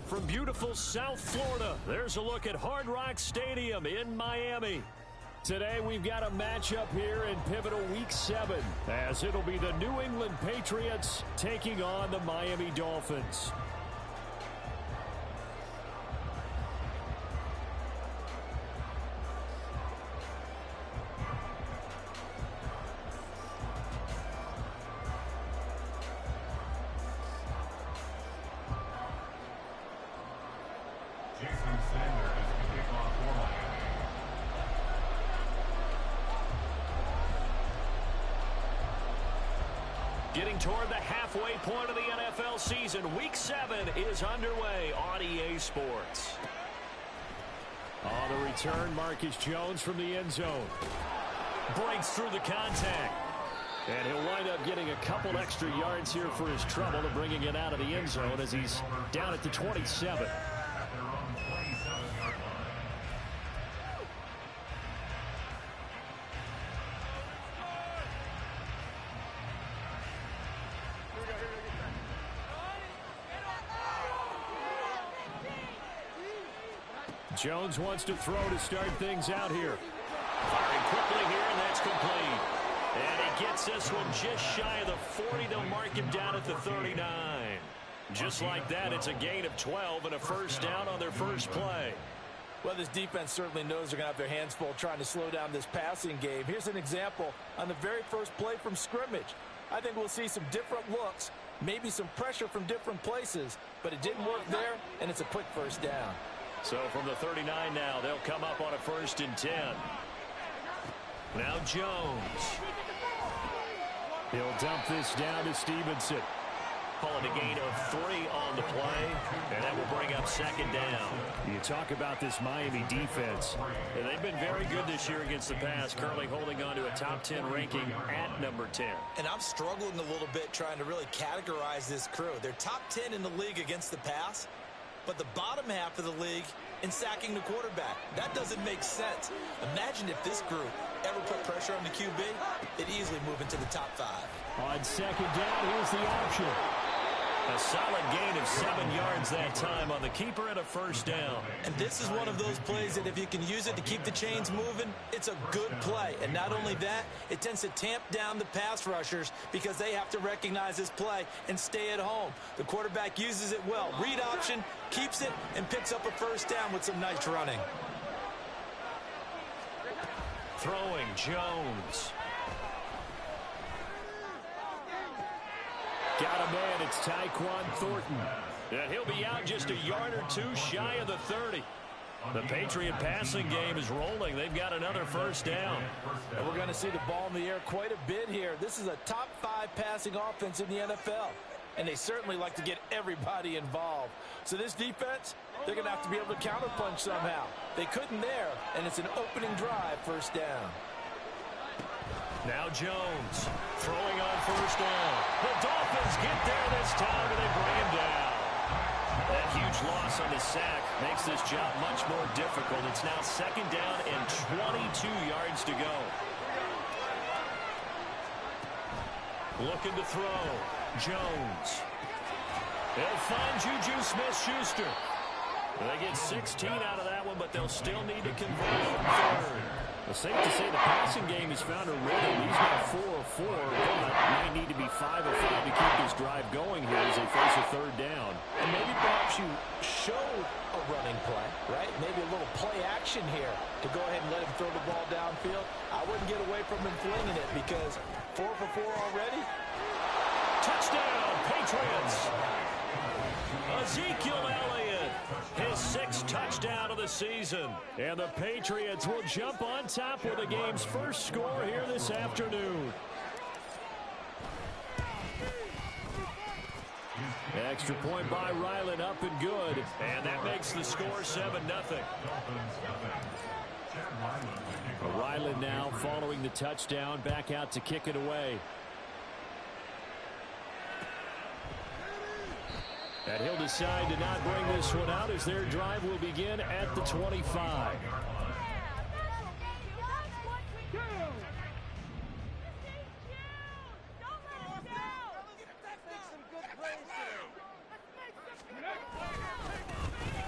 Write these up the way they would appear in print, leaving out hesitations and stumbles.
from beautiful South Florida, there's a look at Hard Rock Stadium in Miami. Today we've got a matchup here in pivotal Week 7, as it'll be the New England Patriots taking on the Miami Dolphins. Getting toward the halfway point of the NFL season, Week 7 is underway on EA Sports. On the return, Marcus Jones from the end zone. Breaks through the contact. And he'll wind up getting a couple extra yards here for his trouble to bringing it out of the end zone as he's down at the 27. Jones wants to throw to start things out here. Firing quickly here, and that's complete. And he gets this one just shy of the 40. They'll mark him down at the 39. Just like that, it's a gain of 12 and a first down on their first play. Well, this defense certainly knows they're going to have their hands full trying to slow down this passing game. Here's an example on the very first play from scrimmage. I think we'll see some different looks, maybe some pressure from different places, but it didn't work there, and it's a quick first down. So from the 39 now, they'll come up on a 1st and 10. Now Jones. He'll dump this down to Stevenson. Call it a gain of 3 on the play, and that will bring up 2nd down. You talk about this Miami defense. And they've been very good this year against the pass, currently holding on to a top 10 ranking at number 10. And I'm struggling a little bit trying to really categorize this crew. They're top 10 in the league against the pass, but the bottom half of the league in sacking the quarterback. That doesn't make sense. Imagine if this group ever put pressure on the QB, it'd easily move into the top 5. On 2nd down, here's the option. A solid gain of 7 yards that time on the keeper and a 1st down. And this is one of those plays that if you can use it to keep the chains moving, it's a good play. And not only that, it tends to tamp down the pass rushers because they have to recognize this play and stay at home. The quarterback uses it well. Read option, keeps it, and picks up a 1st down with some nice running. Throwing Jones. Got a man, it's Tyquan Thornton. And he'll be out just a yard or 2 shy of the 30. The Patriot passing game is rolling. They've got another 1st down. And we're going to see the ball in the air quite a bit here. This is a top 5 passing offense in the NFL. And they certainly like to get everybody involved. So this defense, they're going to have to be able to counterpunch somehow. They couldn't there, and it's an opening drive, 1st down. Now Jones throwing on 1st down. The Dolphins get there this time, and they bring him down. That huge loss on the sack makes this job much more difficult. It's now 2nd down and 22 yards to go. Looking to throw. Jones. They'll find Juju Smith-Schuster. They get 16 out of that one, but they'll still need to convert from 3rd. It's safe to say the passing game has found a rhythm. He's got 4 of 4, but might need to be 5 of 5 to keep this drive going here as they face a 3rd down. And maybe perhaps you showed a running play, right? Maybe a little play action here to go ahead and let him throw the ball downfield. I wouldn't get away from him flinging it because 4 for 4 already. Touchdown, Patriots! Ezekiel Elliott, his 6th touchdown of the season. And the Patriots will jump on top with the game's first score here this afternoon. Extra point by Ryland, up and good. And that makes the score 7-0. Ryland now following the touchdown, back out to kick it away. And he'll decide to not bring this one out as their drive will begin at the 25.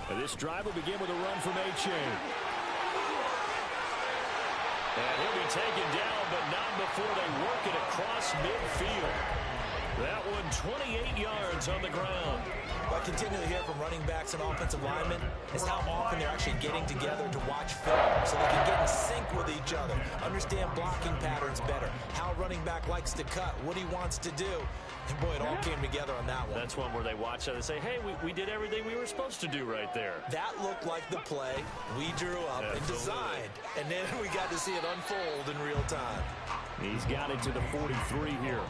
And this drive will begin with a run from A-Chain. And he'll be taken down, but not before they work it across midfield. That one 28 yards on the ground. What I continue to hear from running backs and offensive linemen is how often they're actually getting together to watch film so they can get in sync with each other, understand blocking patterns better, how a running back likes to cut, what he wants to do. And boy, it all came together on that one. That's one where they watch it and say, hey, we did everything we were supposed to do right there. That looked like the play we drew up and designed. And then we got to see it unfold in real time. He's got it to the 43 here.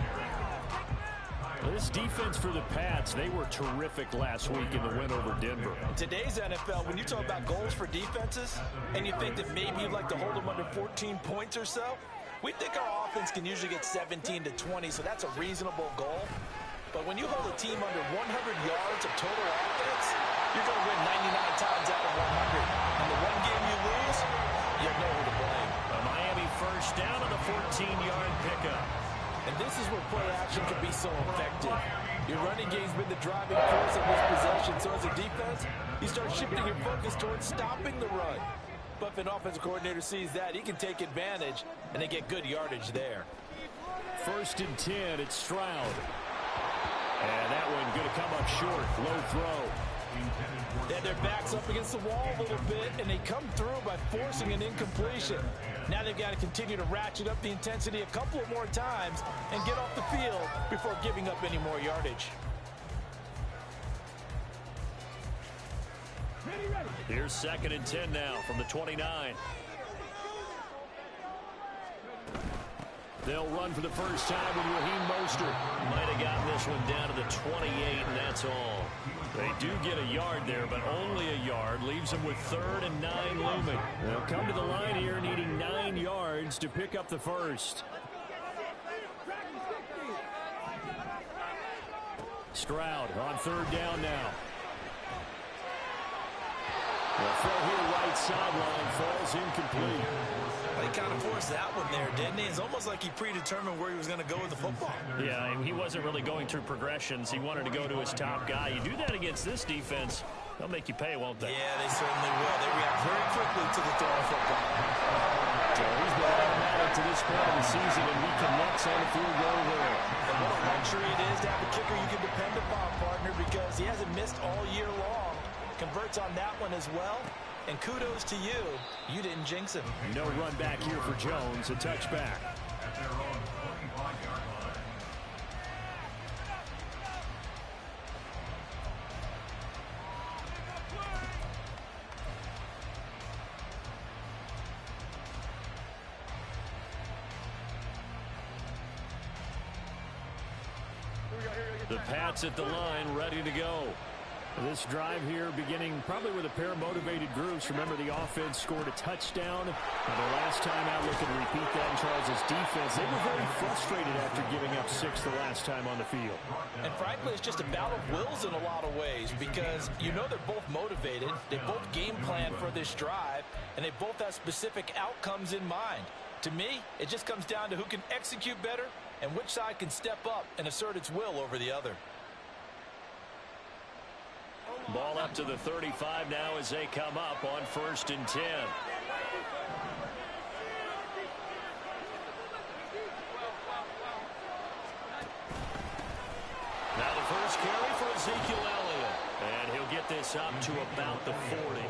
This defense for the Pats, they were terrific last week in the win over Denver. In today's NFL, when you talk about goals for defenses, and you think that maybe you'd like to hold them under 14 points or so, we think our offense can usually get 17 to 20, so that's a reasonable goal. But when you hold a team under 100 yards of total offense, you're going to win 99 times out of 100. And the one game you lose, you'll know who to blame. A Miami first down on the 14-yard pickup. And this is where play action can be so effective. Your running game's been the driving force of this possession, so as a defense, you start shifting your focus towards stopping the run. But if an offensive coordinator sees that, he can take advantage, and they get good yardage there. 1st and 10, it's Stroud. And that one going to come up short, low throw. They had their backs up against the wall a little bit, and they come through by forcing an incompletion. Now they've got to continue to ratchet up the intensity a couple of more times and get off the field before giving up any more yardage. Here's 2nd and 10 now from the 29. They'll run for the first time with Raheem Mostert. Might have gotten this one down to the 28, and that's all. They do get a yard there, but only a yard. Leaves them with 3rd and 9 looming. They'll come to the line here needing 9 yards to pick up the first. Stroud on 3rd down now. The throw here right sideline falls incomplete. Well, he kind of forced that one there, didn't he? It's almost like he predetermined where he was going to go with the football. Yeah, he wasn't really going through progressions. He wanted to go to his top guy. You do that against this defense, they'll make you pay, won't they? Yeah, they certainly will. They react very quickly to the throwing football. So he's been automatic to this point of the season, and he connects on the field goal there. And what a luxury it is to have a kicker you can depend upon, partner, because he hasn't missed all year long. Converts on that one as well. And kudos to you. You didn't jinx him. No run back here for Jones. A touchback. The Pats at the line, ready to go. This drive here beginning probably with a pair of motivated groups. Remember, the offense scored a touchdown. The last time out, looking to repeat that in Charles' defense. They were very frustrated after giving up 6 the last time on the field. And frankly, it's just a battle of wills in a lot of ways because you know they're both motivated. They both game plan for this drive, and they both have specific outcomes in mind. To me, it just comes down to who can execute better and which side can step up and assert its will over the other. Ball up to the 35 now as they come up on 1st and 10. Now the first carry for Ezekiel Elliott. And he'll get this up to about the 40.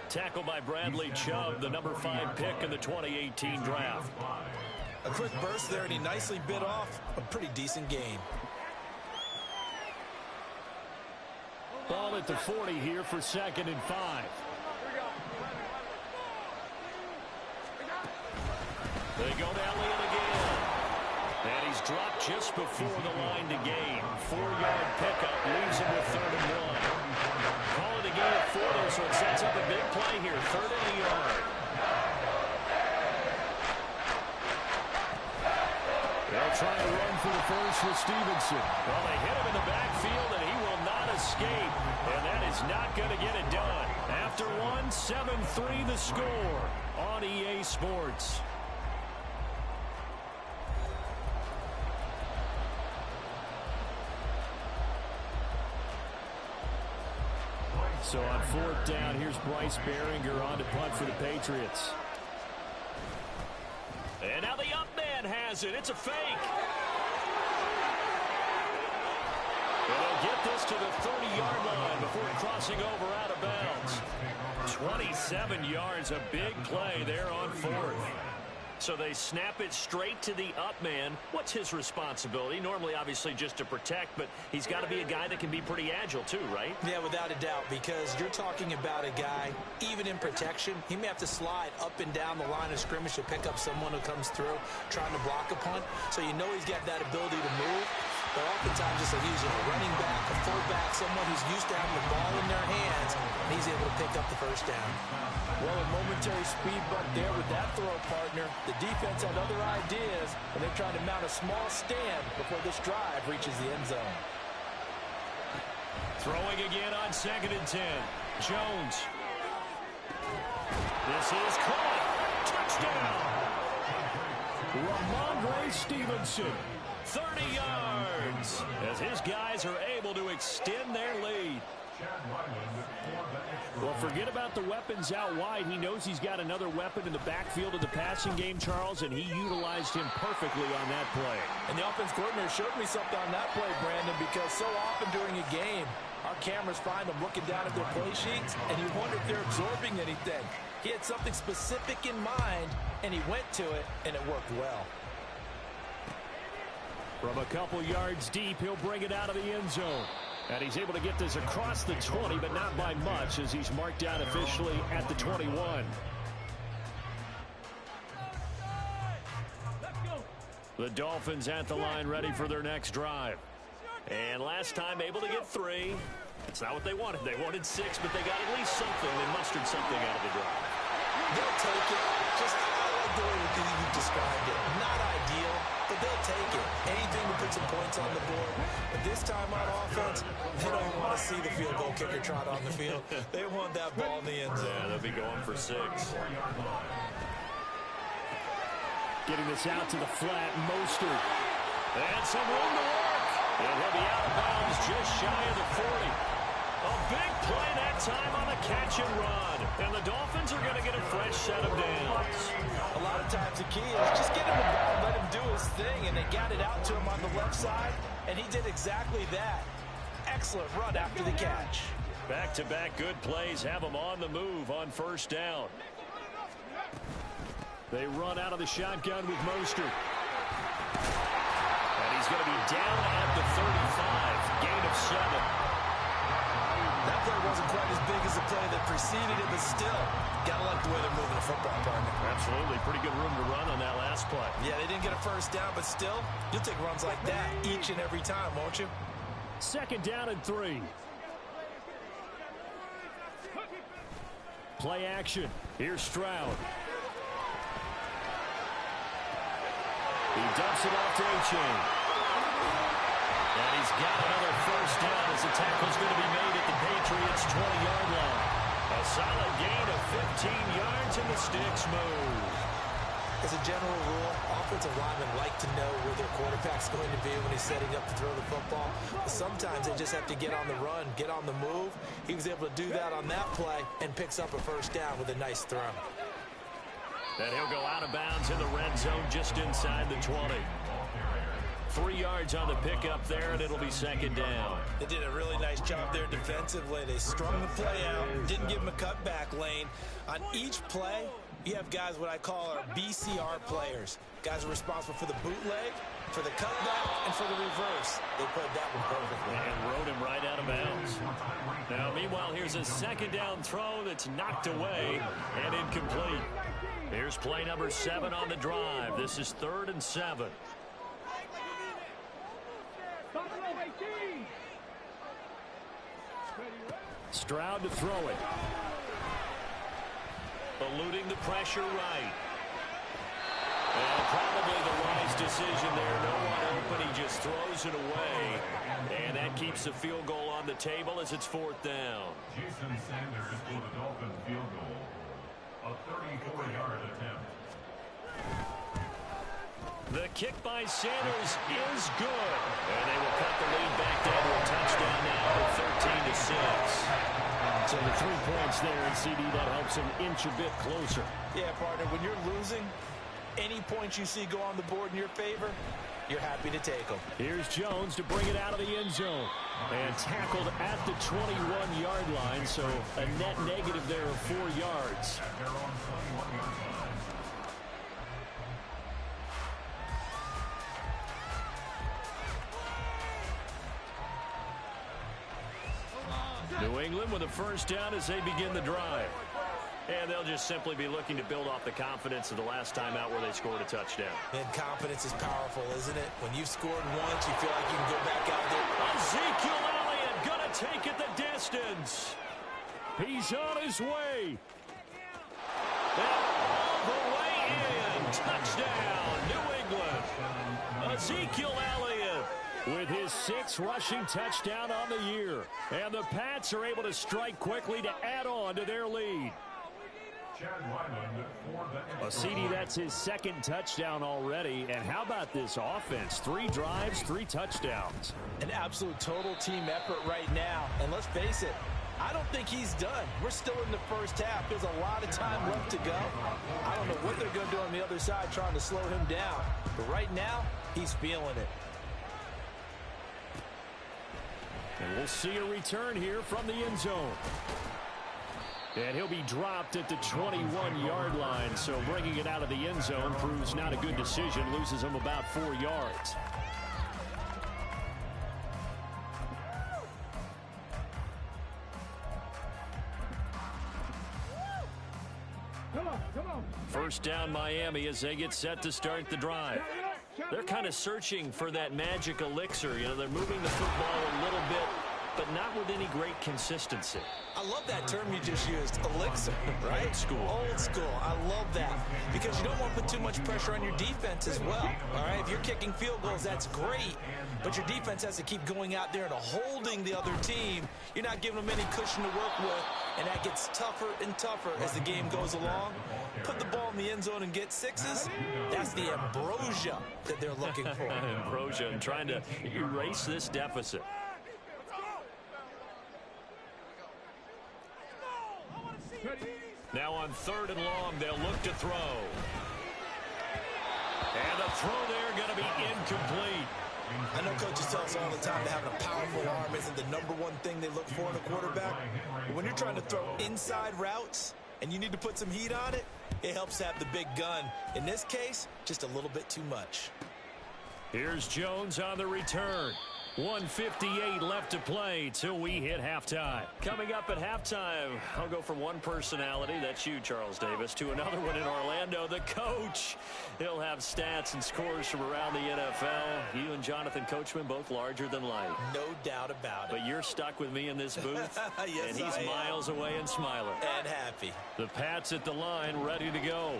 Tackled by Bradley Chubb, the number 5 pick in the 2018 draft. A quick burst there, and he nicely bit off a pretty decent gain. Ball at the 40 here for 2nd and 5. They go to Elliott again. And he's dropped just before the line to gain. 4-yard pickup leaves him with 3rd and 1. Call it a gain at 4, so it sets up a big play here. 3rd and a yard. They'll try to run for the first with Stevenson. Well, they hit him in the backfield, and he will not escape. And that is not going to get it done. After 7-3 the score on EA Sports. So on fourth down, here's Bryce Behringer on to punt for the Patriots. And now the up man has it. It's a fake. And they'll get this to the 30-yard line before crossing over out of bounds. 27 yards, a big play there on fourth. So they snap it straight to the up man. What's his responsibility? Normally, obviously, just to protect, but he's got to be a guy that can be pretty agile too, right? Yeah, without a doubt, because you're talking about a guy, even in protection, he may have to slide up and down the line of scrimmage to pick up someone who comes through trying to block a punt. So you know he's got that ability to move. But oftentimes, just like he's a running back, a fullback, someone who's used to having the ball in their hands, and he's able to pick up the first down. Well, a momentary speed bump there with that throw, partner. The defense had other ideas, and they're trying to mount a small stand before this drive reaches the end zone. Throwing again on 2nd and 10. Jones. This is caught. Touchdown. Ramondre Stevenson. 30 yards as his guys are able to extend their lead. Well, forget about the weapons out wide. He knows he's got another weapon in the backfield of the passing game, Charles, and he utilized him perfectly on that play. And the offense coordinator showed me something on that play, Brandon, because so often during a game, our cameras find them looking down at their play sheets, and you wonder if they're absorbing anything. He had something specific in mind, and he went to it, and it worked well. From a couple yards deep, he'll bring it out of the end zone. And he's able to get this across the 20, but not by much, as he's marked down officially at the 21. The Dolphins at the line, ready for their next drive. And last time able to get 3. It's not what they wanted. They wanted 6, but they got at least something. They mustered something out of the drive. They'll take it. Just I like the way you described it. Not ideal, but they'll take it. Anything to put some points on the board. But this time on offense, they don't want to see the field goal kicker trot on the field. They want that ball in the end zone. Yeah, they'll be going for 6. Getting this out to the flat, Mostert. And some room to work. And he'll be out of bounds just shy of the 40. A big play that time on the catch and run. And the Dolphins are going to get a fresh set of downs. A lot of times the key is just get him the ball and let him do his thing. And they got it out to him on the left side, and he did exactly that. Excellent run after the catch. Back-to-back good plays have him on the move on first down. They run out of the shotgun with Mostert. And he's going to be down at the 35. Gain of 7. That play wasn't quite as big as the play that preceded it, but still, gotta like the way they're moving the football, partner. Absolutely. Pretty good room to run on that last play. Yeah, they didn't get a first down, but still, you'll take runs like that each and every time, won't you? 2nd down and 3. Play action. Here's Stroud. He dumps it off to A-Chain. And he's got another first down as the tackle's going to be made at the Patriots' 20-yard line. A solid gain of 15 yards and the sticks move. As a general rule, offensive linemen like to know where their quarterback's going to be when he's setting up to throw the football. But sometimes they just have to get on the run, get on the move. He was able to do that on that play and picks up a first down with a nice throw. And he'll go out of bounds in the red zone just inside the 20. 3 yards on the pickup there, and it'll be 2nd down. They did a really nice job there defensively. They strung the play out, didn't give him a cutback lane. On each play, you have guys what I call our BCR players. Guys are responsible for the bootleg, for the cutback, and for the reverse. They played that one perfectly. And rode him right out of bounds. Now, meanwhile, here's a 2nd down throw that's knocked away and incomplete. Here's play number 7 on the drive. This is 3rd and 7. Stroud to throw it. Eluding the pressure right. And probably the wise decision there. No one open. He just throws it away. And that keeps the field goal on the table as it's 4th down. Jason Sanders for the Dolphins field goal. A 34-yard attempt. The kick by Sanders is good. And they will cut the lead back down to a touchdown now, 13-6. So the 3 points there, and CD, that helps him inch a bit closer. Yeah, partner, when you're losing, any points you see go on the board in your favor, you're happy to take them. Here's Jones to bring it out of the end zone. And tackled at the 21-yard line, so a net negative there of 4 yards. New England with a first down as they begin the drive. And they'll just simply be looking to build off the confidence of the last time out where they scored a touchdown. And confidence is powerful, isn't it? When you've scored once, you feel like you can go back out there. Ezekiel Elliott gonna take it the distance. He's on his way. And all the way in. Touchdown, New England. Ezekiel Elliott with his 6th rushing touchdown on the year. And the Pats are able to strike quickly to add on to their lead. CD, that's his 2nd touchdown already. And how about this offense? 3 drives, 3 touchdowns. An absolute total team effort right now. And let's face it, I don't think he's done. We're still in the first half. There's a lot of time left to go. I don't know what they're going to do on the other side trying to slow him down. But right now, he's feeling it. And we'll see a return here from the end zone. And he'll be dropped at the 21-yard line. So bringing it out of the end zone proves not a good decision. Loses him about 4 yards. First down Miami as they get set to start the drive. They're kind of searching for that magic elixir. You know, they're moving the football a little bit, but not with any great consistency. I love that term you just used, elixir, right? Old school. Old school. I love that because you don't want to put too much pressure on your defense as well, all right? If you're kicking field goals, that's great, but your defense has to keep going out there and holding the other team. You're not giving them any cushion to work with, and that gets tougher and tougher as the game goes along. Put the ball in the end zone and get 6s. That's the ambrosia that they're looking for. Ambrosia and trying to erase this deficit. Now on 3rd and long, they'll look to throw. And the throw there going to be incomplete. I know coaches tell us all the time that having a powerful arm isn't the #1 thing they look for in a quarterback. But when you're trying to throw inside routes and you need to put some heat on it, it helps to have the big gun. In this case, just a little bit too much. Here's Jones on the return. 1:58 left to play till we hit halftime. Coming up at halftime, I'll go from one personality, that's you, Charles Davis, to another one in Orlando, the coach. He'll have stats and scores from around the NFL. You and Jonathan Coachman both larger than life. No doubt about it. But you're stuck with me in this booth, yes, and he's miles away and smiling. And happy. The Pats at the line, ready to go.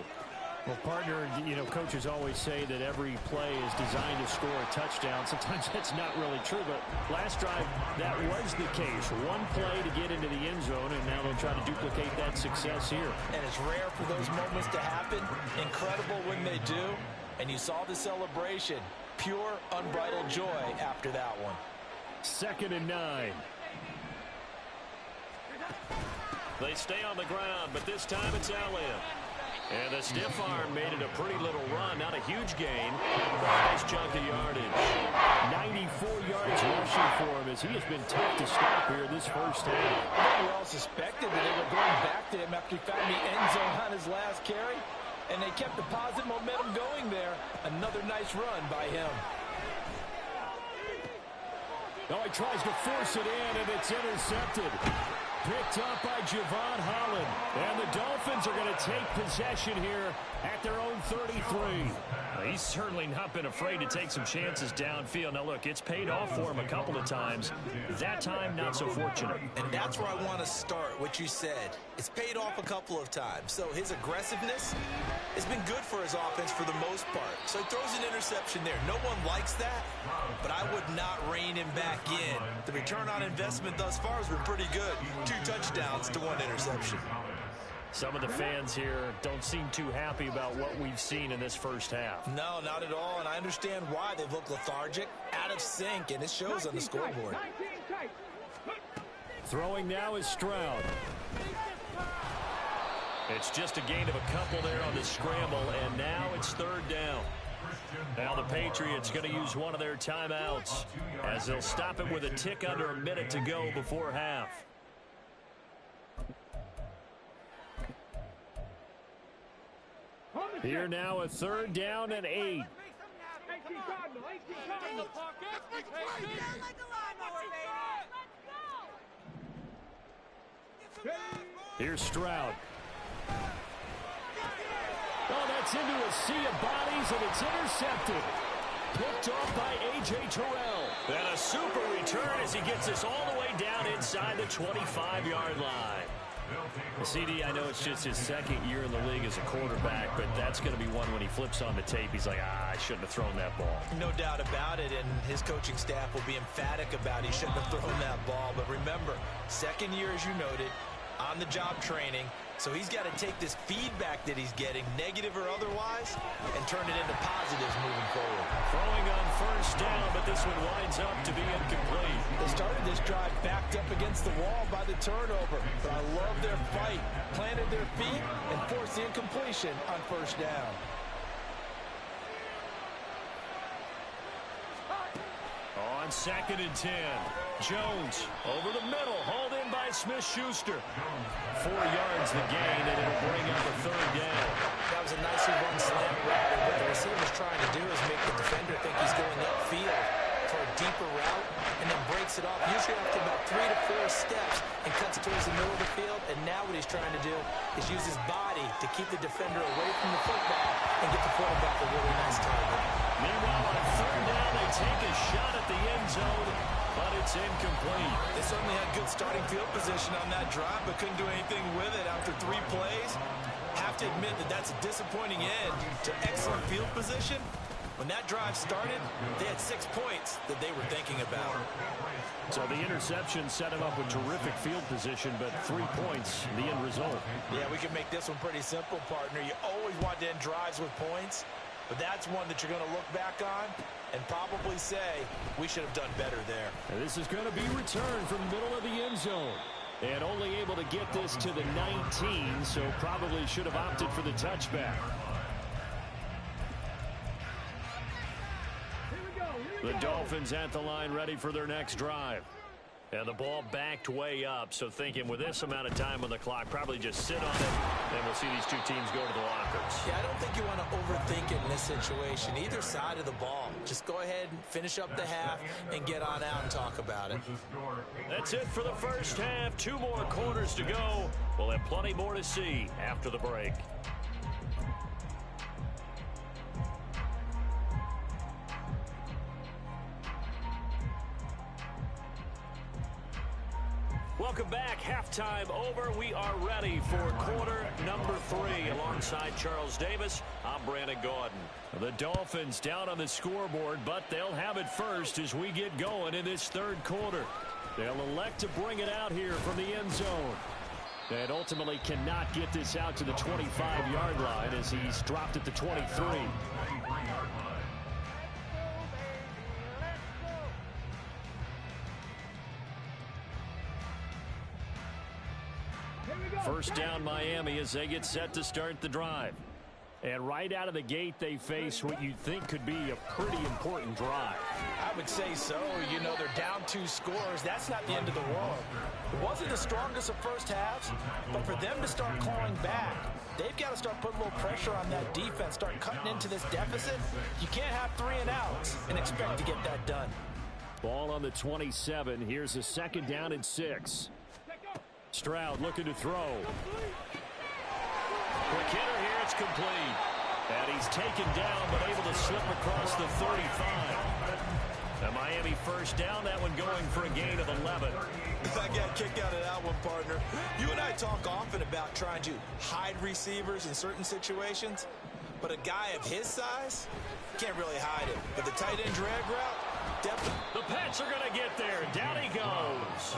Well, partner, you know, coaches always say that every play is designed to score a touchdown. Sometimes that's not really true, but last drive, that was the case. One play to get into the end zone, and now they'll try to duplicate that success here. And it's rare for those moments to happen. Incredible when they do. And you saw the celebration. Pure, unbridled joy after that one. 2nd and 9. They stay on the ground, but this time it's Elliott. And the stiff arm made it a pretty little run, not a huge gain. Nice chunk of yardage. 94 yards rushing for him as he has been tough to stop here this first half. We all suspected that they were going back to him after he found the end zone on his last carry. And they kept the positive momentum going there. Another nice run by him. Oh, he tries to force it in, and it's intercepted. Picked up by Javon Holland. And the Dolphins are going to take possession here at their own 33. He's certainly not been afraid to take some chances downfield. Now, look, it's paid off for him a couple of times. That time, not so fortunate. And that's where I want to start, what you said. It's paid off a couple of times. So his aggressiveness has been good for his offense for the most part. So he throws an interception there. No one likes that, but I would not rein him back in. The return on investment thus far has been pretty good. 2 touchdowns to 1 interception. Some of the fans here don't seem too happy about what we've seen in this first half. No, not at all, and I understand why. They've looked lethargic, out of sync, and it shows on the scoreboard. Throwing now is Stroud. It's just a gain of a couple there on the scramble, and now it's third down. Now the Patriots going to use one of their timeouts as they'll stop it with a tick under a minute to go before half. Here now a third down and 8. Here's Stroud. Oh, that's into a sea of bodies, and it's intercepted. Picked off by A.J. Terrell. And a super return as he gets us all the way down inside the 25-yard line. CD, I know it's just his second year in the league as a quarterback, but that's going to be one when he flips on the tape. He's like, I shouldn't have thrown that ball. No doubt about it, and his coaching staff will be emphatic about he shouldn't have thrown that ball. But remember, second year, as you noted, on-the-job training. So he's got to take this feedback that he's getting, negative or otherwise, and turn it into positives moving forward. Throwing on first down, but this one winds up to be incomplete. They started this drive backed up against the wall by the turnover, but I love their fight, planted their feet, and forced the incompletion on first down. On 2nd and 10, Jones over the middle, hauled in by Smith-Schuster. 4 yards the gain, and it'll bring up a third down. That was a nicely run slant route, and what the receiver's trying to do is make the defender think he's going upfield for a deeper route, and then breaks it off, usually after about 3 to 4 steps, and cuts towards the middle of the field. And now what he's trying to do is use his body to keep the defender away from the football and get the quarterback a really nice target. Meanwhile, on third down, they take a shot at the end zone, but it's incomplete. They certainly had good starting field position on that drive, but couldn't do anything with it after 3 plays. Have to admit that that's a disappointing end to excellent field position. When that drive started, they had 6 points that they were thinking about. So the interception set him up with terrific field position, but 3 points, the end result. Yeah, we can make this one pretty simple, partner. You always want to end drives with points, but that's one that you're going to look back on and probably say, we should have done better there. And this is going to be returned from the middle of the end zone. And only able to get this to the 19, so probably should have opted for the touchback. The Dolphins at the line ready for their next drive. And the ball backed way up, so thinking with this amount of time on the clock, probably just sit on it, and we'll see these two teams go to the lockers. Yeah, I don't think you want to overthink it in this situation. Either side of the ball. Just go ahead and finish up the half and get on out and talk about it. That's it for the first half. 2 more quarters to go. We'll have plenty more to see after the break. Welcome back. Halftime over. We are ready for quarter number 3. Alongside Charles Davis, I'm Brandon Gaudin. The Dolphins down on the scoreboard, but they'll have it first as we get going in this third quarter. They'll elect to bring it out here from the end zone. And ultimately cannot get this out to the 25-yard line as he's dropped at the 23. First down Miami as they get set to start the drive. And right out of the gate, they face what you'd think could be a pretty important drive. I would say so. You know, they're down 2 scores. That's not the end of the world. It wasn't the strongest of first halves, but for them to start clawing back, they've got to start putting a little pressure on that defense, start cutting into this deficit. You can't have 3 and outs and expect to get that done. Ball on the 27. Here's a 2nd down and 6. Stroud looking to throw. Quick hitter here, it's complete. And he's taken down, but able to slip across the 35. The Miami first down, that one going for a gain of 11. I got kicked out of that one, partner. You and I talk often about trying to hide receivers in certain situations, but a guy of his size can't really hide it. But the tight end drag route, definitely. The Pats are going to get there. Down he goes.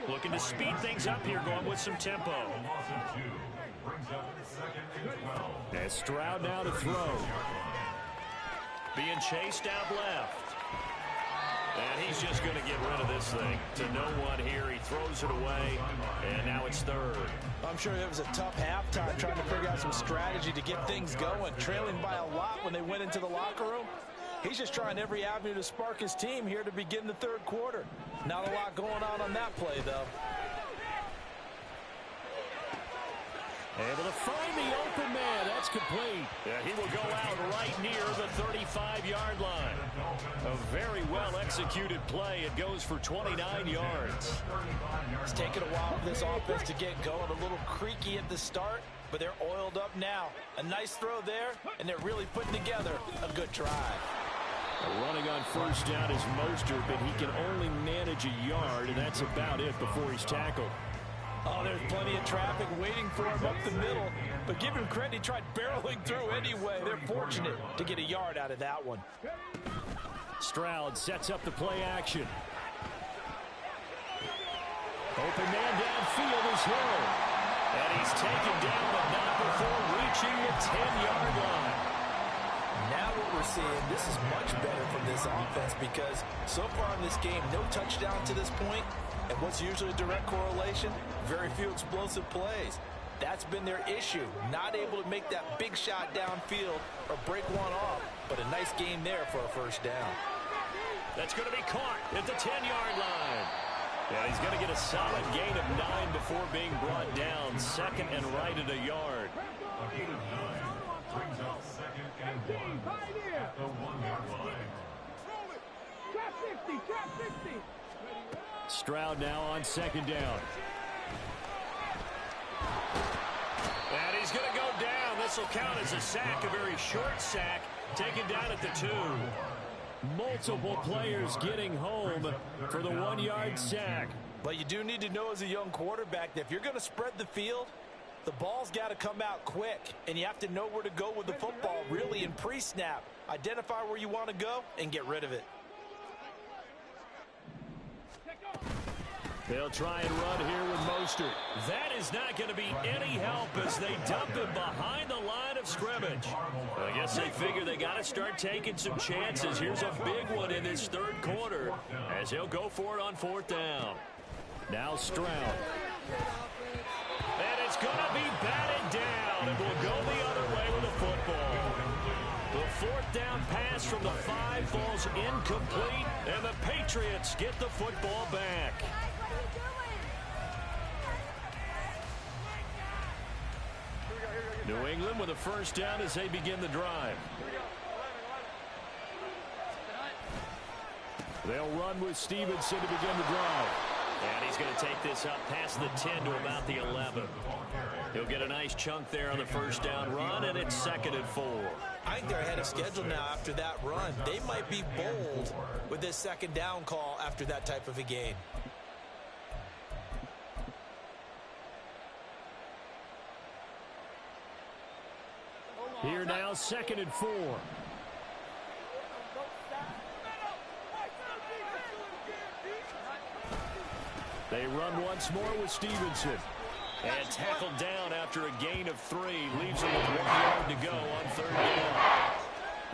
Looking to speed things up here, going with some tempo. As Stroud now to throw. Being chased out left. And he's just going to get rid of this thing. To no one here, he throws it away, and now it's third. I'm sure it was a tough halftime trying to figure out some strategy to get things going, trailing by a lot when they went into the locker room. He's just trying every avenue to spark his team here to begin the third quarter. Not a lot going on that play, though. Able to find the open man. That's complete. Yeah, he will go out right near the 35-yard line. A very well-executed play. It goes for 29 yards. It's taken a while for this offense to get going. A little creaky at the start, but they're oiled up now. A nice throw there, and they're really putting together a good drive. Running on first down is Mostert, but he can only manage a yard, and that's about it before he's tackled. Oh, there's plenty of traffic waiting for him up the middle. But give him credit, he tried barreling through anyway. They're fortunate to get a yard out of that one. Stroud sets up the play action. Open man downfield is Hill. And he's taken down, but not before reaching the 10-yard line. Now what we're seeing, this is much better from this offense because so far in this game, no touchdown to this point. And what's usually a direct correlation? Very few explosive plays. That's been their issue. Not able to make that big shot downfield or break one off. But a nice game there for a first down. That's going to be caught at the 10-yard line. Yeah, he's going to get a solid gain of 9 before being brought down. Second and right at a yard. A gain of 9 brings up second and 1 at the 1-yard line. Trap 60, trap 60. Stroud now on second down. And he's going to go down. This will count as a sack, a very short sack, taken down at the 2. Multiple players getting home for the 1-yard sack. But you do need to know as a young quarterback that if you're going to spread the field, the ball's got to come out quick. And you have to know where to go with the football really in pre-snap. Identify where you want to go and get rid of it. They'll try and run here with Mostert. That is not going to be any help as they dump him behind the line of scrimmage. I guess they figure they got to start taking some chances. Here's a big one in this third quarter as he'll go for it on fourth down. Now Stroud. And it's going to be batted down. It will go the other way with the football. The fourth down pass from the 5 falls incomplete, and the Patriots get the football back. New England with a first down as they begin the drive. They'll run with Stevenson to begin the drive. And he's going to take this up past the 10 to about the 11. He'll get a nice chunk there on the first down run, and it's second and 4. I think they're ahead of schedule now after that run. They might be bold with this second down call after that type of a gain. Here now, second and 4. They run once more with Stevenson. And tackled down after a gain of 3. Leaves him with 1 yard to go on third down.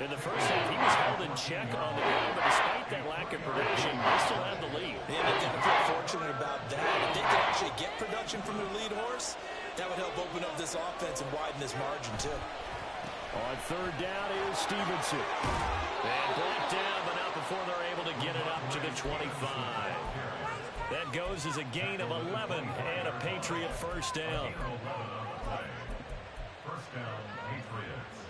In the first half, he was held in check on the ground, but despite that lack of production, they still have the lead. Yeah, they got to feel fortunate about that. If they could actually get production from their lead horse, that would help open up this offense and widen this margin, too. On third down is Stevenson. And brought down, but not before they're able to get it up to the 25. That goes as a gain of 11 and a Patriot first down. First down, Patriots.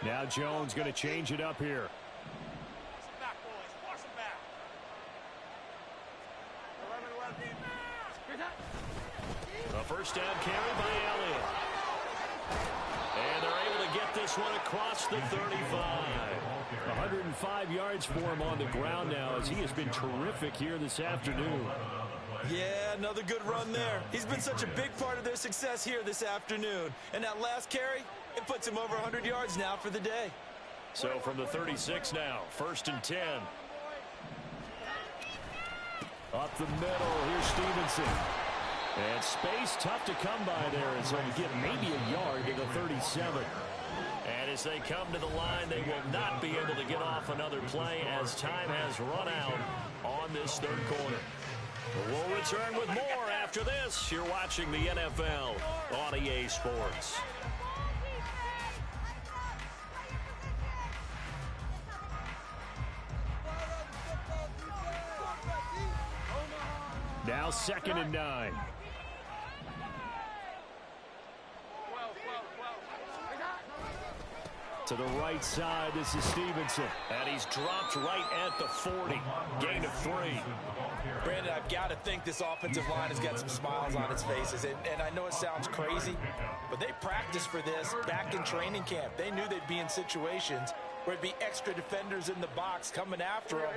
Now Jones going to change it up here. A first down carry by Elliott. And they're able to get this one across the 35. 105 yards for him on the ground now as he has been terrific here this afternoon. Yeah, another good run there. He's been such a big part of their success here this afternoon. And that last carry, it puts him over 100 yards now for the day. So from the 36 now, first and 10. Up the middle, here's Stevenson. And space tough to come by there as they'll get maybe a yard to the 37. And as they come to the line, they will not be able to get off another play as time has run out on this third quarter. We'll return with more after this. You're watching the NFL on EA Sports. Now 2nd and 9. To the right side, this is Stevenson. And he's dropped right at the 40. Gain of 3. Brandon, I've got to think this offensive line has got some smiles on its faces. And I know it sounds crazy, but they practiced for this back in training camp. They knew they'd be in situations where it'd be extra defenders in the box coming after them,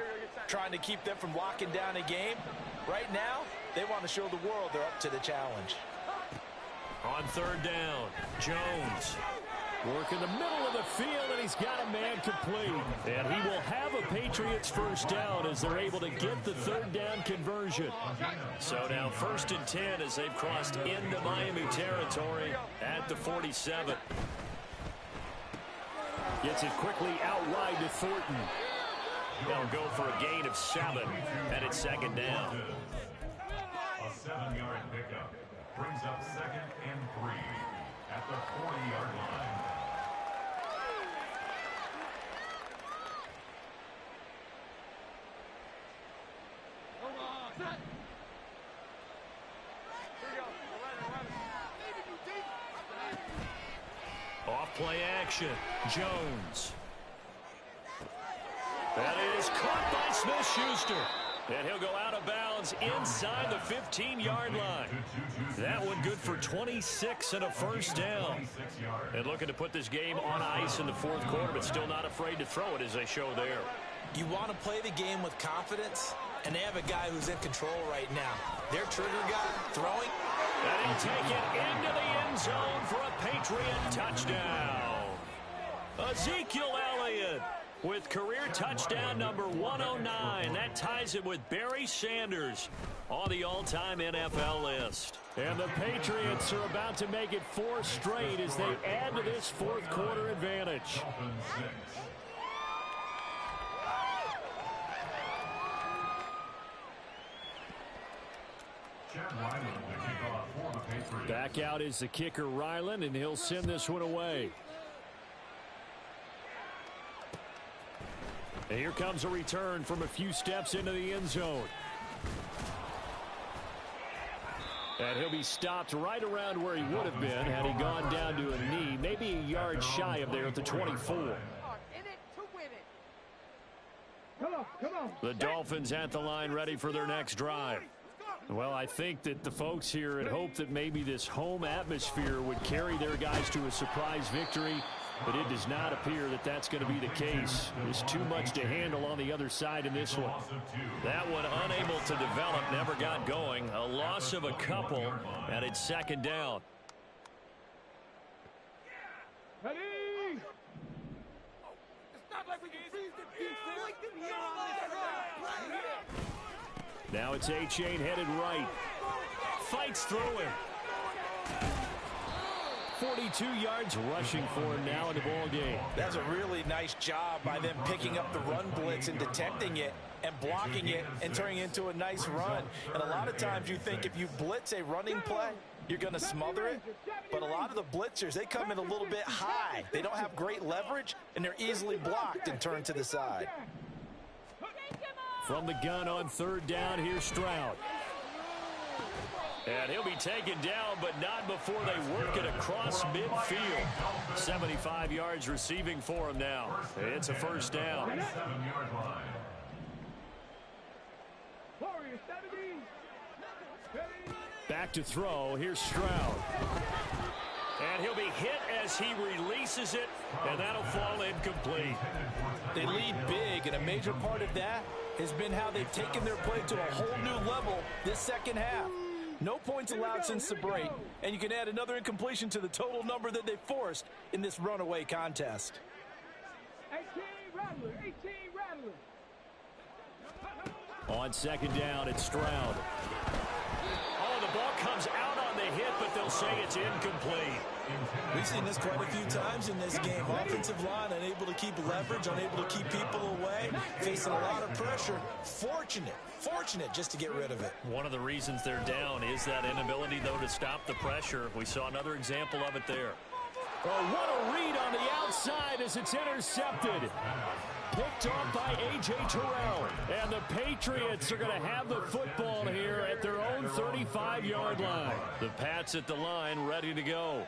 trying to keep them from locking down a game. Right now, they want to show the world they're up to the challenge. On 3rd down, Jones. Work in the middle of the field, and he's got a man complete. And he will have a Patriots first down as they're able to get the 3rd down conversion. So now 1st and 10 as they've crossed into Miami territory at the 47. Gets it quickly out wide to Thornton. They'll go for a gain of 7, and it's 2nd down. A 7-yard pickup brings up 2nd and 3 at the 40-yard line. Off play action, Jones. That is caught by Smith-Schuster. And he'll go out of bounds inside the 15-yard line. That one good for 26 and a first down. And looking to put this game on ice in the 4th quarter, but still not afraid to throw it as they show there. You want to play the game with confidence, and they have a guy who's in control right now. Their trigger guy throwing. And he'll take it into the end zone for a Patriot touchdown. Ezekiel Elliott with career touchdown number 109. That ties it with Barry Sanders on the all-time NFL list. And the Patriots are about to make it 4 straight as they add to this 4th quarter advantage. Back out is the kicker, Ryland, and he'll send this one away. And here comes a return from a few steps into the end zone. And he'll be stopped right around where he would have been had he gone down to a knee, maybe a yard shy of there at the 24. The Dolphins at the line ready for their next drive. Well, I think that the folks here had hoped that maybe this home atmosphere would carry their guys to a surprise victory, but it does not appear that that's going to be the case. There's too much to handle on the other side in this one. That one unable to develop, never got going. A loss of a couple, and it's 2nd down. Ready? It's not like we can freeze the defense. Here on this run. Now it's A-Chain headed right. Fights through him. 42 yards rushing for him now in the ball game. That's a really nice job by them picking up the run blitz and detecting it and blocking it and turning it into a nice run. And a lot of times you think if you blitz a running play, you're going to smother it. But a lot of the blitzers, they come in a little bit high. They don't have great leverage, and they're easily blocked and turned to the side. From the gun on 3rd down, here's Stroud. And he'll be taken down, but not before they work it across midfield. 75 yards receiving for him now. It's a first down. Back to throw. Here's Stroud. And he'll be hit as he releases it, and that'll fall incomplete. They lead big, and a major part of that has been how they've taken their play to a whole new level this second half. No points allowed since the break, and you can add another incompletion to the total number that they forced in this runaway contest. 18 Rattler, 18 Rattler. On second down, it's Stroud. Oh, the ball comes out on the hit, but they'll say it's incomplete. We've seen this quite a few times in this game. Offensive line unable to keep leverage, unable to keep people away, facing a lot of pressure. Fortunate just to get rid of it. One of the reasons they're down is that inability, though, to stop the pressure. We saw another example of it there. Oh, what a read on the outside as it's intercepted. Picked off by A.J. Terrell. And the Patriots are going to have the football here at their own 35-yard line. The Pats at the line ready to go.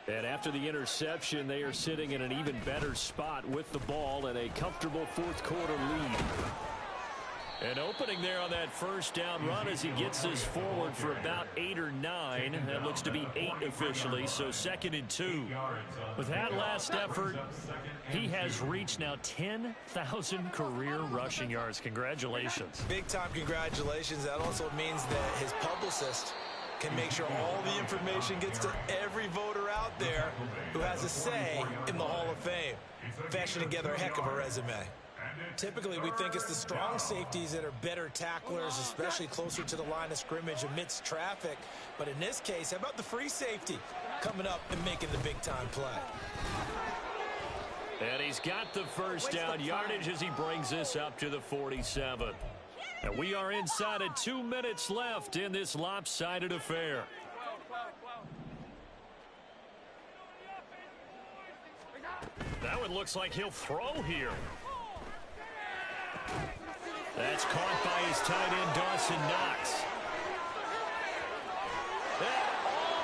And after the interception, they are sitting in an even better spot with the ball and a comfortable fourth-quarter lead. An opening there on that first down run as he gets this forward for about 8 or 9. That looks to be 8 officially, so 2nd and 2. With that last effort, he has reached now 10,000 career rushing yards. Congratulations. Big-time congratulations. That also means that his publicist can make sure all the information gets to every voter out there who has a say in the Hall of Fame. Fashioning together a heck of a resume. Typically, we think it's the strong safeties that are better tacklers, especially closer to the line of scrimmage amidst traffic. But in this case, how about the free safety coming up and making the big-time play? And he's got the first down yardage as he brings this up to the 47. And we are inside of 2 minutes left in this lopsided affair. That one looks like he'll throw here. That's caught by his tight end, Dawson Knox. And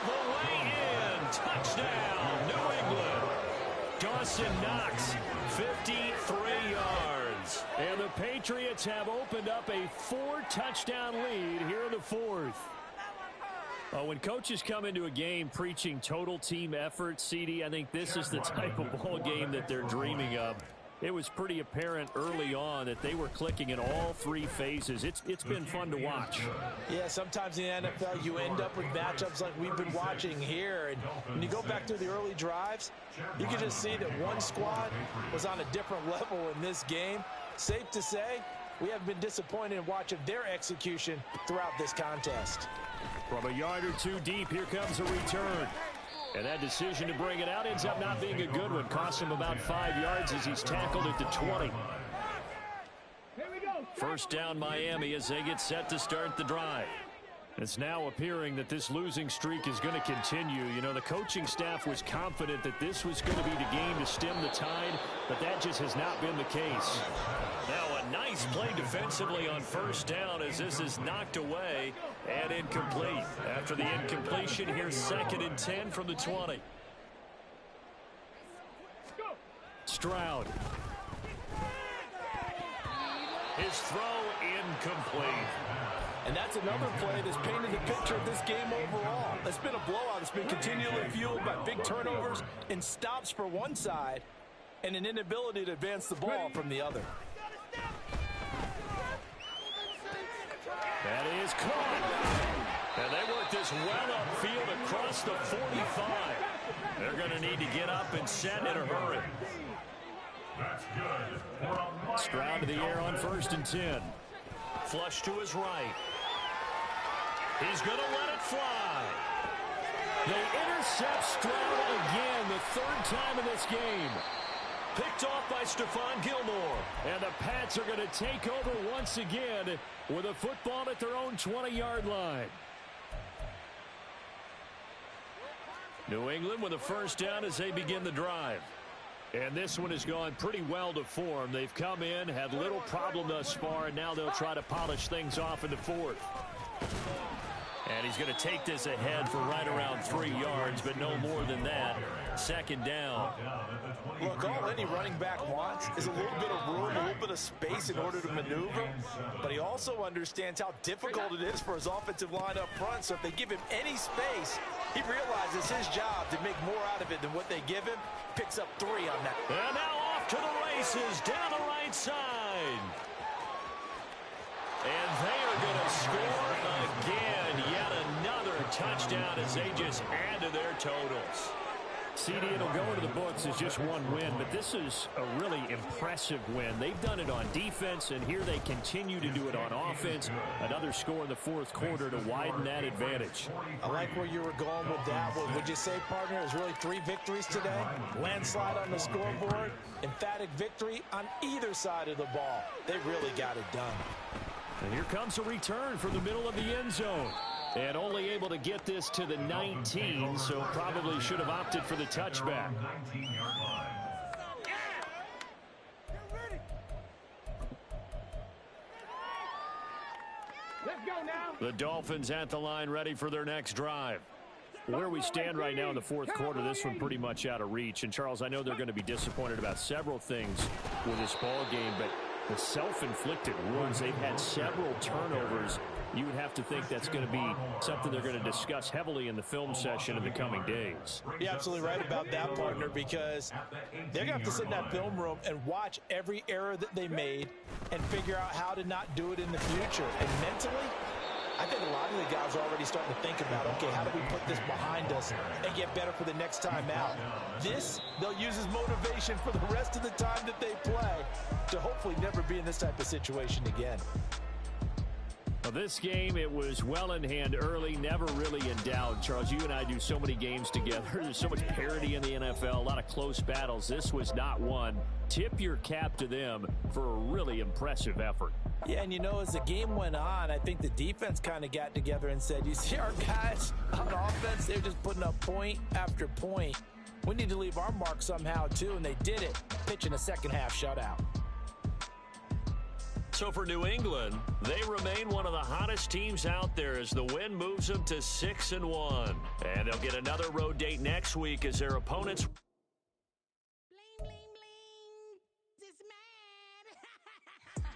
all the way in. Touchdown, New England. Dawson Knox, 53 yards. And the Patriots have opened up a 4-touchdown lead here in the fourth. When coaches come into a game preaching total team effort, CD, I think this is the type of ball game that they're dreaming of. It was pretty apparent early on that they were clicking in all 3 phases. It's been fun to watch. Yeah, sometimes in the NFL you end up with matchups like we've been watching here. And when you go back through the early drives, you can just see that one squad was on a different level in this game. Safe to say, we have been disappointed in watching their execution throughout this contest. From a yard or 2 deep, here comes a return. And that decision to bring it out ends up not being a good one. Cost him about 5 yards as he's tackled at the 20. First down Miami as they get set to start the drive. It's now appearing that this losing streak is going to continue. You know, the coaching staff was confident that this was going to be the game to stem the tide, but that just has not been the case. Now a nice play defensively on first down as this is knocked away and incomplete. After the incompletion, here's 2nd and 10 from the 20. Stroud. His throw incomplete. And that's another play that's painted the picture of this game overall. It's been a blowout. It's been continually fueled by big turnovers and stops for one side and an inability to advance the ball from the other. That is caught. And they work this well upfield across the 45. They're going to need to get up and set in a hurry. That's good. Stroud to the air on 1st and 10. Flush to his right. He's going to let it fly. They intercept Stroud again, the 3rd time in this game. Picked off by Stephon Gilmore. And the Pats are going to take over once again with a football at their own 20-yard line. New England with a first down as they begin the drive. And this one has gone pretty well to form. They've come in, had little problem thus far, and now they'll try to polish things off in the 4th. And he's going to take this ahead for right around 3 yards, but no more than that. 2nd down. Look, all any running back wants is a little bit of room, a little bit of space in order to maneuver. But he also understands how difficult it is for his offensive line up front. So if they give him any space, he realizes his job to make more out of it than what they give him. Picks up 3 on that. And now off to the races down the right side. And they are going to score again. Yet another touchdown as they just add to their totals. CD, it'll go into the books as just one win, but this is a really impressive win. They've done it on defense, and here they continue to do it on offense. Another score in the fourth quarter to widen that advantage. I like where you were going with that. Would you say, partner, it was really 3 victories today? Landslide on the scoreboard, emphatic victory on either side of the ball. They really got it done. And here comes a return from the middle of the end zone. And only able to get this to the 19, so probably should have opted for the touchback. Let's go now. The Dolphins at the line, ready for their next drive. Where we stand right now in the fourth quarter, this one pretty much out of reach. And, Charles, I know they're going to be disappointed about several things with this ball game, but the self-inflicted wounds, they've had several turnovers. You would have to think that's going to be something they're going to discuss heavily in the film session in the coming days. You're absolutely right about that, partner, because they're going to have to sit in that film room and watch every error that they made and figure out how to not do it in the future. And mentally, I think a lot of the guys are already starting to think about, okay, how do we put this behind us and get better for the next time out? This, they'll use as motivation for the rest of the time that they play to hopefully never be in this type of situation again. Well, this game, it was well in hand early, never really in doubt. Charles, you and I do so many games together. There's so much parity in the NFL, a lot of close battles. This was not one. Tip your cap to them for a really impressive effort. Yeah, and you know, as the game went on, I think the defense kind of got together and said, you see our guys on offense, they're just putting up point after point. We need to leave our mark somehow, too, and they did it, pitching a second-half shutout. So for New England, they remain one of the hottest teams out there as the win moves them to 6-1. And they'll get another road date next week as their opponents